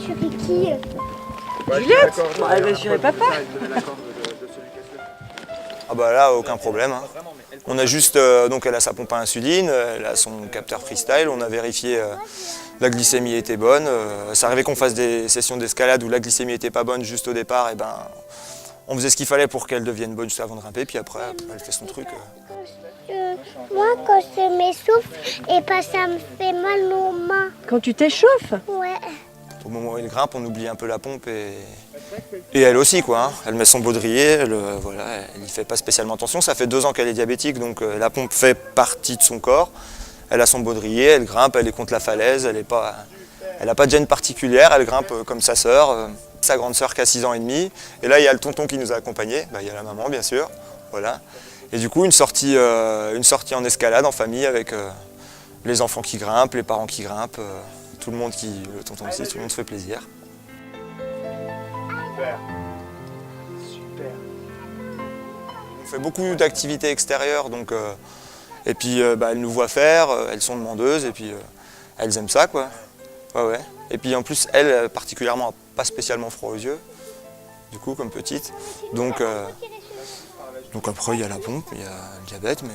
rassurer qui? Juliette, elle va assurer papa. Ah bah là, aucun problème. Hein. On a juste, donc elle a sa pompe à insuline, elle a son capteur freestyle, on a vérifié la glycémie était bonne. Ça arrivait qu'on fasse des sessions d'escalade où la glycémie était pas bonne juste au départ, et ben on faisait ce qu'il fallait pour qu'elle devienne bonne juste avant de grimper, puis après elle fait son truc. Moi, quand je m'essouffle, et ben ça me fait mal aux mains. Quand tu t'échauffes? Ouais. Au moment où elle grimpe, on oublie un peu la pompe et elle aussi, quoi. Hein. Elle met son baudrier, voilà, elle n'y fait pas spécialement attention. Ça fait 2 ans qu'elle est diabétique, donc la pompe fait partie de son corps. Elle a son baudrier, elle grimpe, elle est contre la falaise, elle n'a pas de gêne particulière, elle grimpe comme sa sœur, sa grande sœur qui a 6 ans et demi. Et là, il y a le tonton qui nous a accompagnés, il y a la maman, bien sûr. Voilà. Et du coup, une sortie en escalade, en famille, avec les enfants qui grimpent, les parents qui grimpent. Tout le monde le tonton aussi, tout le monde se fait plaisir. Super. Super. On fait beaucoup d'activités extérieures, donc, et puis elles nous voient faire, elles sont demandeuses, et puis elles aiment ça, quoi. Ouais, ouais. Et puis en plus, elle, particulièrement, pas spécialement froid aux yeux, du coup, comme petite. Donc après, il y a la pompe, il y a le diabète, mais...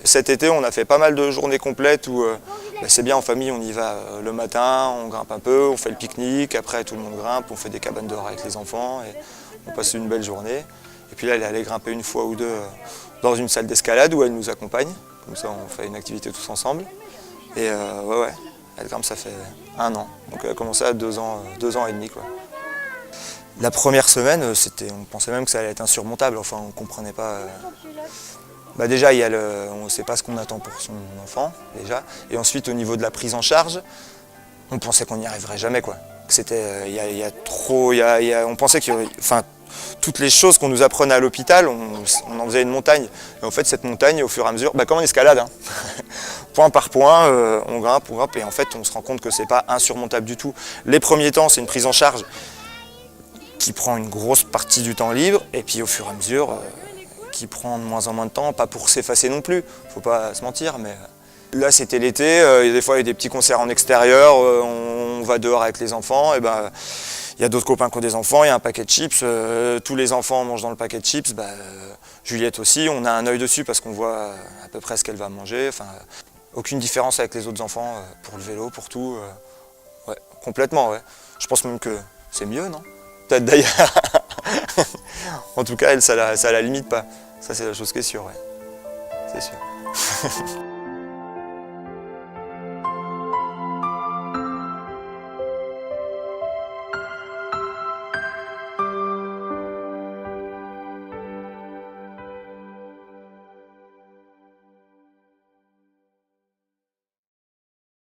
Cet été, on a fait pas mal de journées complètes où c'est bien en famille, on y va le matin, on grimpe un peu, on fait le pique-nique, après tout le monde grimpe, on fait des cabanes dehors avec les enfants et on passe une belle journée. Et puis là, elle est allée grimper une fois ou deux dans une salle d'escalade où elle nous accompagne, comme ça on fait une activité tous ensemble. Et ouais, elle grimpe, ça fait 1 an, donc elle a commencé à 2 ans et demi, quoi. La première semaine, on pensait même que ça allait être insurmontable, enfin on ne comprenait pas. Déjà, on ne sait pas ce qu'on attend pour son enfant, déjà. Et ensuite, au niveau de la prise en charge, on pensait qu'on n'y arriverait jamais, quoi. On pensait que, enfin, toutes les choses qu'on nous apprenait à l'hôpital, on en faisait une montagne. Et en fait, cette montagne, au fur et à mesure, comme en escalade, hein. Point par point, on grimpe, et en fait, on se rend compte que c'est pas insurmontable du tout. Les premiers temps, c'est une prise en charge qui prend une grosse partie du temps libre, et puis au fur et à mesure, qui prend de moins en moins de temps, pas pour s'effacer non plus, faut pas se mentir, mais là c'était l'été, des fois il y a des petits concerts en extérieur, on va dehors avec les enfants, et il y a d'autres copains qui ont des enfants, il y a un paquet de chips, tous les enfants mangent dans le paquet de chips, Juliette aussi, on a un œil dessus parce qu'on voit à peu près ce qu'elle va manger, enfin, aucune différence avec les autres enfants pour le vélo, pour tout, ouais, complètement, ouais. Je pense même que c'est mieux, non? Peut-être d'ailleurs. En tout cas, elle, ça la limite pas. Ça, c'est la chose qui est sûre, ouais. C'est sûr.